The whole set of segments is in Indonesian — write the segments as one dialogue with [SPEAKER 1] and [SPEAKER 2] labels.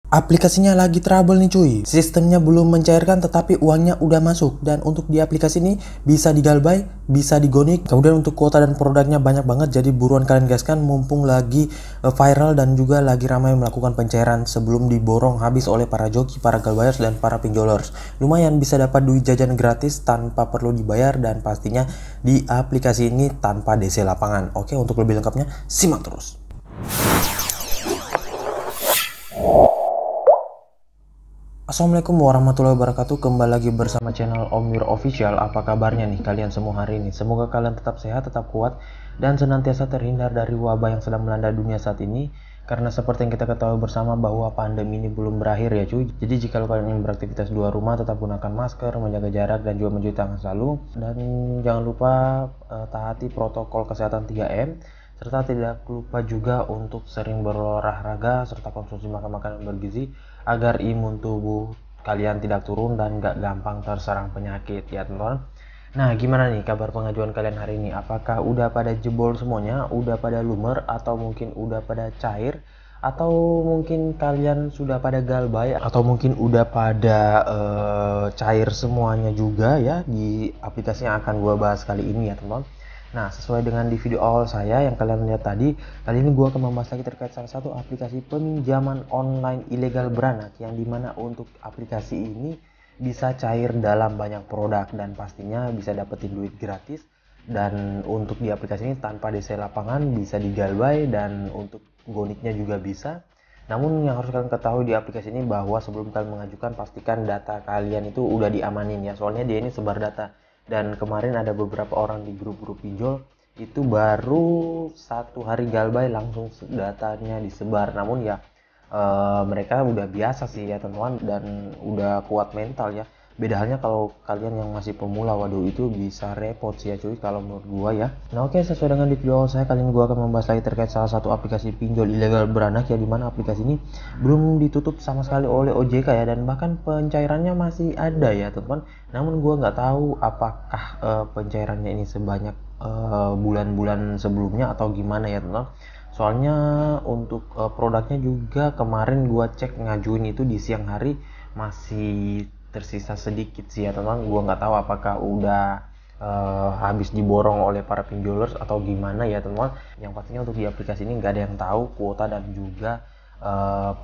[SPEAKER 1] Aplikasinya lagi trouble nih cuy. Sistemnya belum mencairkan tetapi uangnya udah masuk. Dan untuk di aplikasi ini bisa digalbay, bisa digonik. Kemudian untuk kuota dan produknya banyak banget. Jadi buruan kalian gaskan mumpung lagi viral dan juga lagi ramai melakukan pencairan sebelum diborong habis oleh para joki, para galbayers dan para pinjolers. Lumayan bisa dapat duit jajan gratis tanpa perlu dibayar dan pastinya di aplikasi ini tanpa DC lapangan. Oke, untuk lebih lengkapnya simak terus. Assalamualaikum warahmatullahi wabarakatuh. Kembali lagi bersama channel Om Yur Official. Apa kabarnya nih kalian semua hari ini? Semoga kalian tetap sehat, tetap kuat, dan senantiasa terhindar dari wabah yang sedang melanda dunia saat ini. Karena seperti yang kita ketahui bersama bahwa pandemi ini belum berakhir ya cuy. Jadi jika kalian ingin beraktivitas di luar rumah, tetap gunakan masker, menjaga jarak, dan juga mencuci tangan selalu. Dan jangan lupa taati protokol kesehatan 3M. Serta tidak lupa juga untuk sering berolahraga serta konsumsi makanan bergizi agar imun tubuh kalian tidak turun dan gak gampang terserang penyakit ya teman-teman. Nah, gimana nih kabar pengajuan kalian hari ini? Apakah udah pada jebol semuanya? Udah pada lumer? Atau mungkin udah pada cair? Atau mungkin kalian sudah pada galbay? Atau mungkin udah pada cair semuanya juga ya di aplikasi yang akan gue bahas kali ini ya teman-teman. Nah, sesuai dengan di video awal saya yang kalian lihat tadi, kali ini gue akan membahas lagi terkait salah satu aplikasi peminjaman online ilegal beranak, yang dimana untuk aplikasi ini bisa cair dalam banyak produk dan pastinya bisa dapetin duit gratis. Dan untuk di aplikasi ini tanpa DC lapangan, bisa digalbay, dan untuk goniknya juga bisa. Namun yang harus kalian ketahui di aplikasi ini bahwa sebelum kalian mengajukan, pastikan data kalian itu udah diamanin ya, soalnya dia ini sebar data. Dan kemarin ada beberapa orang di grup-grup pinjol itu baru 1 hari galbay langsung datanya disebar. Namun ya mereka udah biasa sih ya teman-teman, dan udah kuat mental ya. Beda halnya kalau kalian yang masih pemula, waduh itu bisa repot sih ya cuy kalau menurut gua ya. Nah oke, sesuai dengan di video awal saya, kali ini gua akan membahas lagi terkait salah satu aplikasi pinjol ilegal beranak ya, dimana aplikasi ini belum ditutup sama sekali oleh OJK ya, dan bahkan pencairannya masih ada ya teman-teman. Namun gua nggak tahu apakah pencairannya ini sebanyak bulan-bulan sebelumnya atau gimana ya teman-teman. Soalnya untuk produknya juga kemarin gua cek ngajuin itu di siang hari masih tersisa sedikit sih ya teman-teman. Gua nggak tahu apakah udah habis diborong oleh para pinjolers atau gimana ya teman-teman. Yang pastinya untuk di aplikasi ini nggak ada yang tahu kuota dan juga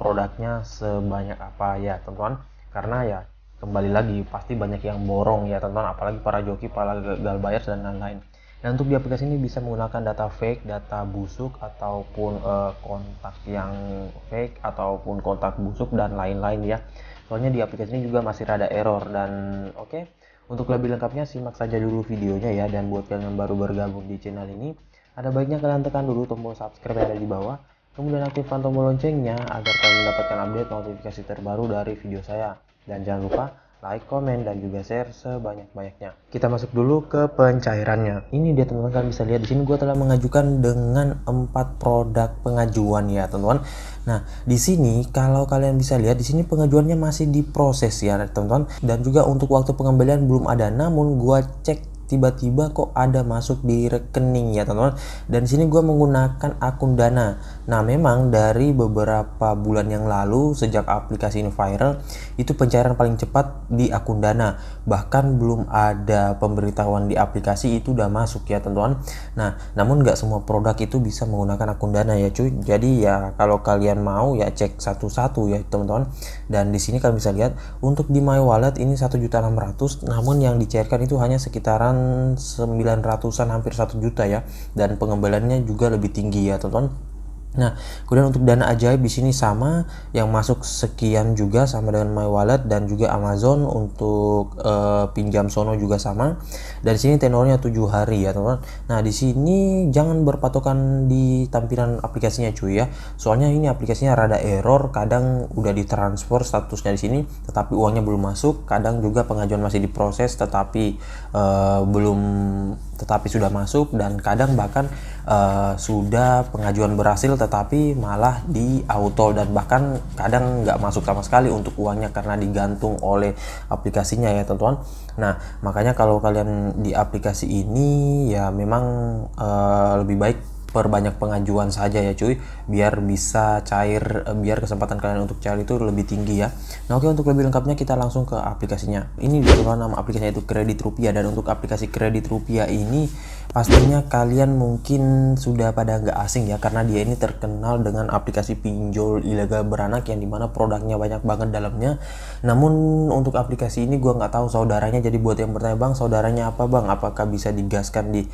[SPEAKER 1] produknya sebanyak apa ya teman-teman. Karena ya kembali lagi pasti banyak yang borong ya teman-teman, apalagi para joki, para galbayers dan lain-lain. Dan untuk di aplikasi ini bisa menggunakan data fake, data busuk, ataupun kontak yang fake, ataupun kontak busuk dan lain-lain ya. Soalnya di aplikasi ini juga masih rada error. Dan oke, untuk lebih lengkapnya simak saja dulu videonya ya. Dan buat kalian yang baru bergabung di channel ini, ada baiknya kalian tekan dulu tombol subscribe yang ada di bawah, kemudian aktifkan tombol loncengnya agar kalian mendapatkan update notifikasi terbaru dari video saya. Dan jangan lupa like, komen, dan juga share sebanyak-banyaknya. Kita masuk dulu ke pencairannya. Ini dia teman-teman, kalian bisa lihat di sini gue telah mengajukan dengan 4 produk pengajuan ya teman-teman. Nah, di sini kalau kalian bisa lihat di sini pengajuannya masih diproses ya teman-teman, dan juga untuk waktu pengembalian belum ada. Namun gue cek tiba-tiba kok ada masuk di rekening ya teman-teman. Dan di sini gue menggunakan akun Dana. Nah, memang dari beberapa bulan yang lalu sejak aplikasi ini viral, itu pencairan paling cepat di akun Dana. Bahkan belum ada pemberitahuan di aplikasi itu udah masuk ya teman-teman. Nah, namun nggak semua produk itu bisa menggunakan akun Dana ya cuy. Jadi ya kalau kalian mau ya cek satu-satu ya teman-teman. Dan di sini kalian bisa lihat untuk di My Wallet ini 1.600.000, namun yang dicairkan itu hanya sekitaran 900-an, hampir 1 juta ya. Dan pengembaliannya juga lebih tinggi ya teman-teman. Nah, kemudian untuk Dana Ajaib di sini sama, yang masuk sekian juga sama dengan My Wallet dan juga Amazon. Untuk pinjam sono juga sama. Dan di sini tenornya 7 hari ya teman-teman. Nah, di sini jangan berpatokan di tampilan aplikasinya cuy ya. Soalnya ini aplikasinya rada error, kadang udah ditransfer statusnya di sini tetapi uangnya belum masuk, kadang juga pengajuan masih diproses tetapi sudah masuk, dan kadang bahkan sudah pengajuan berhasil tetapi malah di auto, dan bahkan kadang nggak masuk sama sekali untuk uangnya karena digantung oleh aplikasinya ya teman-teman. Nah, makanya kalau kalian di aplikasi ini ya memang lebih baik perbanyak pengajuan saja ya cuy, biar bisa cair, biar kesempatan kalian untuk cair itu lebih tinggi ya. Nah oke, untuk lebih lengkapnya kita langsung ke aplikasinya. Ini teman-teman, nama aplikasinya itu Kredit Rupiah, dan untuk aplikasi Kredit Rupiah ini pastinya kalian mungkin sudah pada nggak asing ya, karena dia ini terkenal dengan aplikasi pinjol ilegal beranak yang dimana produknya banyak banget dalamnya. Namun untuk aplikasi ini gua nggak tahu saudaranya, jadi buat yang bertanya, bang saudaranya apa bang, apakah bisa digaskan di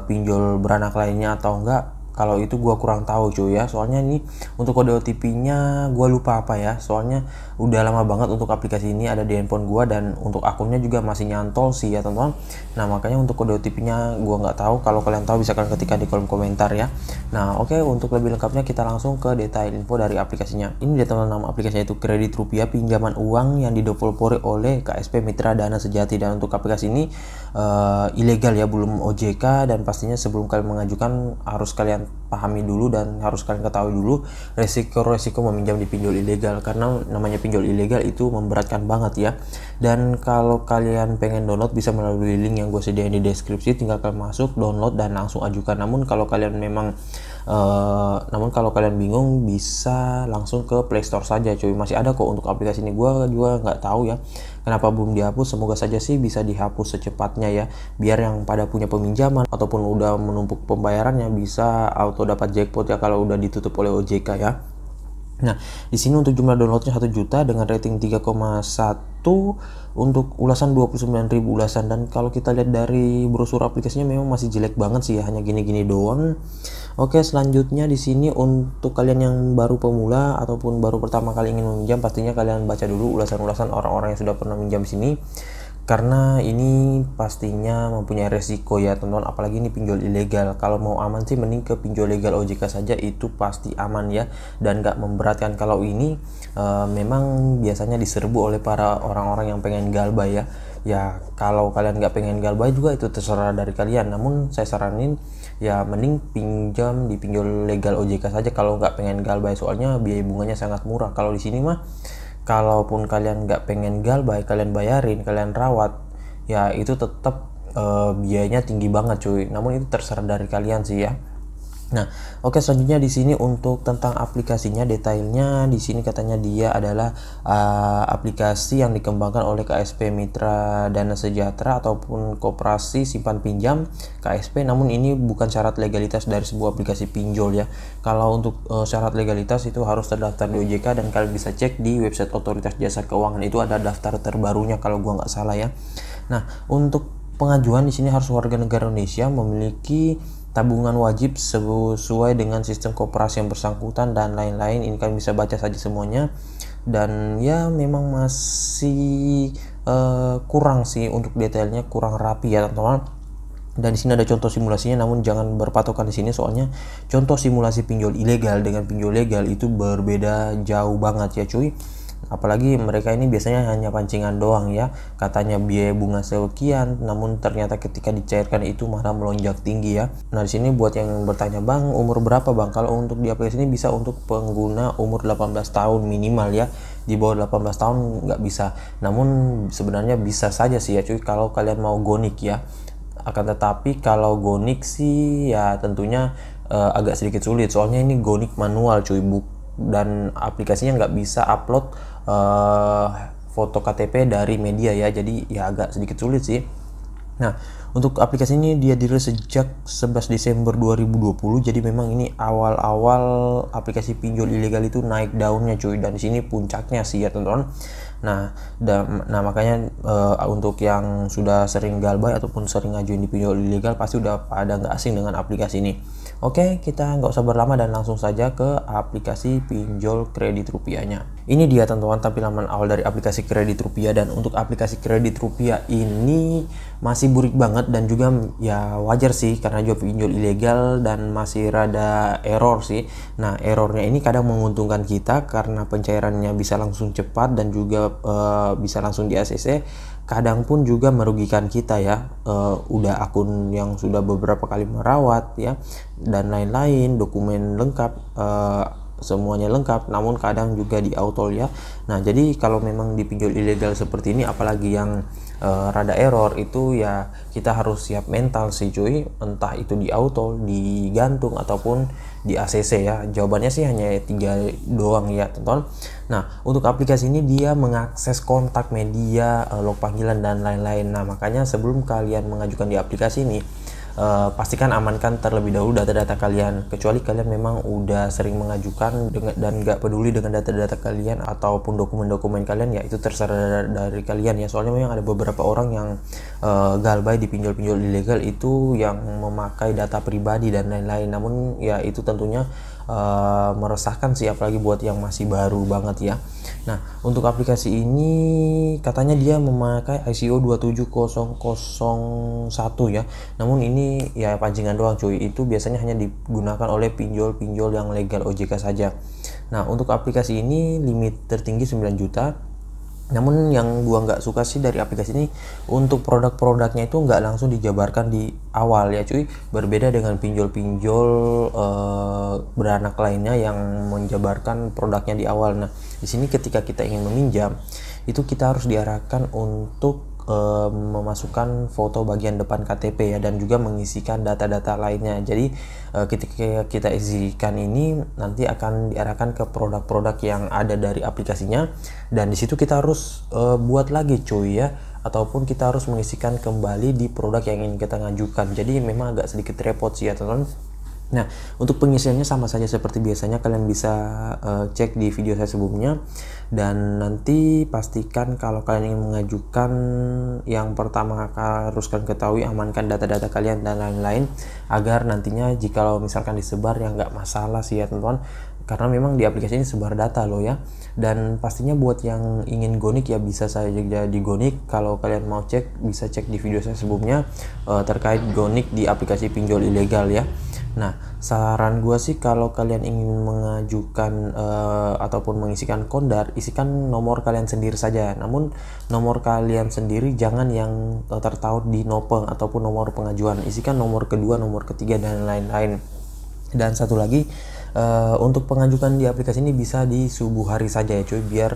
[SPEAKER 1] pinjol beranak lainnya atau enggak, kalau itu gua kurang tahu cuy ya. Soalnya ini untuk kode OTP-nya gua lupa apa ya, soalnya udah lama banget untuk aplikasi ini ada di handphone gua, dan untuk akunnya juga masih nyantol sih ya teman-teman. Nah makanya untuk kode OTP-nya gua nggak tahu, kalau kalian tahu bisa kalian ketikkan di kolom komentar ya. Nah oke, untuk lebih lengkapnya kita langsung ke detail info dari aplikasinya. Ini dia teman-teman, nama aplikasinya itu Kredit Rupiah, pinjaman uang yang didevelopori oleh KSP Mitra Dana Sejati. Dan untuk aplikasi ini ilegal ya, belum OJK, dan pastinya sebelum kalian mengajukan harus kalian pahami dulu dan harus kalian ketahui dulu resiko-resiko meminjam di pinjol ilegal, karena namanya pinjol ilegal itu memberatkan banget ya. Dan kalau kalian pengen download bisa melalui link yang gue sediain di deskripsi, tinggal kalian masuk, download, dan langsung ajukan. Namun kalau kalian bingung bisa langsung ke Play Store saja cuy, masih ada kok untuk aplikasi ini. Gue juga nggak tahu ya kenapa belum dihapus, semoga saja sih bisa dihapus secepatnya ya, biar yang pada punya peminjaman ataupun udah menumpuk pembayarannya bisa auto dapat jackpot ya kalau udah ditutup oleh OJK ya. Nah, di sini untuk jumlah downloadnya 1 juta dengan rating 3,1, untuk ulasan 29.000 ulasan. Dan kalau kita lihat dari brosur aplikasinya memang masih jelek banget sih ya, hanya gini-gini doang. Oke, selanjutnya di sini untuk kalian yang baru pemula ataupun baru pertama kali ingin meminjam, pastinya kalian baca dulu ulasan-ulasan orang-orang yang sudah pernah minjam sini, karena ini pastinya mempunyai resiko ya teman-teman, apalagi ini pinjol ilegal. Kalau mau aman sih mending ke pinjol legal OJK saja, itu pasti aman ya dan nggak memberatkan. Kalau ini memang biasanya diserbu oleh para orang-orang yang pengen galbay ya. Kalau kalian nggak pengen galbay juga itu terserah dari kalian, namun saya saranin ya mending pinjam di pinjol legal OJK saja kalau nggak pengen galbay, soalnya biaya bunganya sangat murah. Kalau di sini mah kalaupun kalian nggak pengen galbay, kalian bayarin, kalian rawat, ya itu tetap biayanya tinggi banget cuy. Namun itu terserah dari kalian sih ya. Nah, oke, selanjutnya di sini untuk tentang aplikasinya, detailnya di sini katanya dia adalah aplikasi yang dikembangkan oleh KSP Mitra Dana Sejahtera ataupun Koperasi Simpan Pinjam KSP. Namun ini bukan syarat legalitas dari sebuah aplikasi pinjol ya. Kalau untuk syarat legalitas itu harus terdaftar di OJK, dan kalian bisa cek di website Otoritas Jasa Keuangan, itu ada daftar terbarunya kalau gua nggak salah ya. Nah, untuk pengajuan di sini harus warga negara Indonesia, memiliki tabungan wajib sesuai dengan sistem koperasi yang bersangkutan dan lain-lain. Ini kalian bisa baca saja semuanya, dan ya memang masih kurang sih untuk detailnya, kurang rapi ya teman-teman. Dan di sini ada contoh simulasinya, namun jangan berpatokan di sini, soalnya contoh simulasi pinjol ilegal dengan pinjol legal itu berbeda jauh banget ya cuy. Apalagi mereka ini biasanya hanya pancingan doang ya, katanya biaya bunga sekian, namun ternyata ketika dicairkan itu malah melonjak tinggi ya. Nah di sini buat yang bertanya, bang umur berapa bang? Kalau untuk di aplikasi ini bisa untuk pengguna umur 18 tahun minimal ya, di bawah 18 tahun nggak bisa. Namun sebenarnya bisa saja sih ya cuy kalau kalian mau gonik ya. Akan tetapi kalau gonik sih ya tentunya agak sedikit sulit, soalnya ini gonik manual cuy, dan aplikasinya nggak bisa upload foto KTP dari media ya, jadi ya agak sedikit sulit sih. Nah, untuk aplikasi ini dia dirilis sejak 11 Desember 2020, jadi memang ini awal-awal aplikasi pinjol ilegal itu naik daunnya cuy, dan di sini puncaknya sih ya teman-teman. Nah, makanya untuk yang sudah sering galbay ataupun sering ngajuin di pinjol ilegal pasti udah pada nggak asing dengan aplikasi ini. Oke, kita nggak usah berlama dan langsung saja ke aplikasi pinjol kredit rupiahnya. Ini dia teman-teman tampilan awal dari aplikasi kredit rupiah, dan untuk aplikasi kredit rupiah ini masih burik banget dan juga ya wajar sih karena juga pinjol ilegal dan masih rada error sih. Nah, errornya ini kadang menguntungkan kita karena pencairannya bisa langsung cepat dan juga bisa langsung di ACC. Kadang pun juga merugikan kita ya, udah akun yang sudah beberapa kali merawat ya dan lain-lain, dokumen lengkap, semuanya lengkap, namun kadang juga di auto ya. Nah, jadi kalau memang di pinjol ilegal seperti ini, apalagi yang rada error, itu ya kita harus siap mental sih cuy, entah itu di auto, digantung ataupun di ACC ya. Jawabannya sih hanya 3 doang ya teman-teman. Nah, untuk aplikasi ini dia mengakses kontak media, log panggilan dan lain-lain. Nah, makanya sebelum kalian mengajukan di aplikasi ini, pastikan amankan terlebih dahulu data-data kalian, kecuali kalian memang udah sering mengajukan dan nggak peduli dengan data-data kalian ataupun dokumen-dokumen kalian, ya itu terserah dari kalian ya. Soalnya memang ada beberapa orang yang galbay di pinjol-pinjol ilegal itu yang memakai data pribadi dan lain-lain, namun ya itu tentunya meresahkan sih, apalagi buat yang masih baru banget ya. Nah, untuk aplikasi ini katanya dia memakai ISO 27001 ya. Namun ini ya pancingan doang cuy. Itu biasanya hanya digunakan oleh pinjol-pinjol yang legal OJK saja. Nah, untuk aplikasi ini limit tertinggi 9 juta. Namun yang gua nggak suka sih dari aplikasi ini, untuk produk-produknya itu nggak langsung dijabarkan di awal ya cuy. Berbeda dengan pinjol-pinjol beranak lainnya yang menjabarkan produknya di awal. Nah, di sini ketika kita ingin meminjam, itu kita harus diarahkan untuk memasukkan foto bagian depan KTP ya, dan juga mengisikan data-data lainnya. Jadi ketika kita isikan ini, nanti akan diarahkan ke produk-produk yang ada dari aplikasinya, dan di situ kita harus buat lagi cuy ya, ataupun kita harus mengisikan kembali di produk yang ingin kita ngajukan. Jadi memang agak sedikit repot sih ya teman-teman. Nah, untuk pengisiannya sama saja seperti biasanya, kalian bisa cek di video saya sebelumnya. Dan nanti pastikan kalau kalian ingin mengajukan, yang pertama harus kalian ketahui, amankan data-data kalian dan lain-lain, agar nantinya jikalau misalkan disebar ya nggak masalah sih ya teman-teman. Karena memang di aplikasi ini sebar data loh ya. Dan pastinya buat yang ingin gonik ya bisa saja jadi gonik. Kalau kalian mau cek, bisa cek di video saya sebelumnya terkait gonik di aplikasi pinjol ilegal ya. Nah, saran gue sih kalau kalian ingin mengajukan ataupun mengisikan kondar, isikan nomor kalian sendiri saja. Namun nomor kalian sendiri jangan yang tertaut di nopeng ataupun nomor pengajuan. Isikan nomor kedua, nomor ketiga dan lain-lain. Dan satu lagi, untuk pengajukan di aplikasi ini bisa di subuh hari saja ya cuy, biar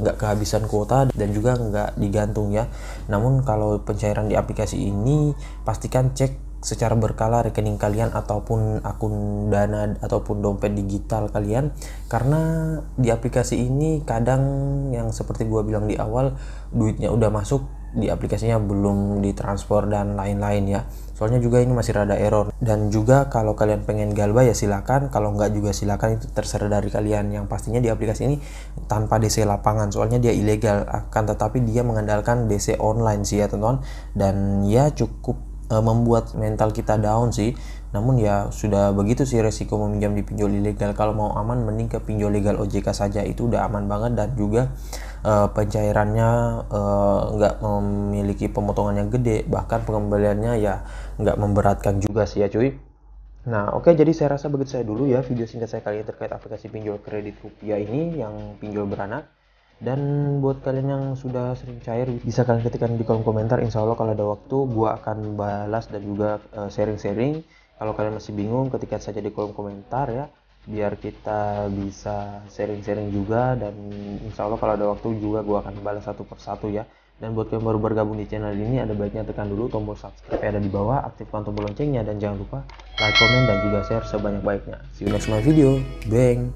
[SPEAKER 1] nggak kehabisan kuota dan juga nggak digantung ya. Namun kalau pencairan di aplikasi ini, pastikan cek secara berkala rekening kalian ataupun akun Dana ataupun dompet digital kalian, karena di aplikasi ini kadang yang seperti gua bilang di awal, duitnya udah masuk di aplikasinya belum ditransfer dan lain-lain ya. Soalnya juga ini masih rada error. Dan juga kalau kalian pengen galbay ya silakan, kalau nggak juga silakan, itu terserah dari kalian. Yang pastinya di aplikasi ini tanpa DC lapangan, soalnya dia ilegal, akan tetapi dia mengandalkan DC online sih ya teman-teman. Dan ya cukup membuat mental kita down sih. Namun ya sudah begitu sih resiko meminjam di pinjol ilegal. Kalau mau aman, mending ke pinjol legal OJK saja, itu udah aman banget. Dan juga pencairannya nggak memiliki pemotongan yang gede, bahkan pengembaliannya ya nggak memberatkan juga sih ya cuy. Nah oke, jadi saya rasa begitu saya dulu ya video singkat saya kali ini terkait aplikasi pinjol kredit rupiah ini yang pinjol beranak. Dan buat kalian yang sudah sering cair, bisa kalian ketikkan di kolom komentar. Insya Allah kalau ada waktu gua akan balas dan juga sharing-sharing. Kalau kalian masih bingung, ketikkan saja di kolom komentar ya, biar kita bisa sharing-sharing juga. Dan insya Allah kalau ada waktu juga gua akan balas satu persatu ya. Dan buat kalian baru bergabung di channel ini, ada baiknya tekan dulu tombol subscribe yang ada di bawah, aktifkan tombol loncengnya, dan jangan lupa like, komen, dan juga share sebanyak-banyaknya. See you next my video. Bang.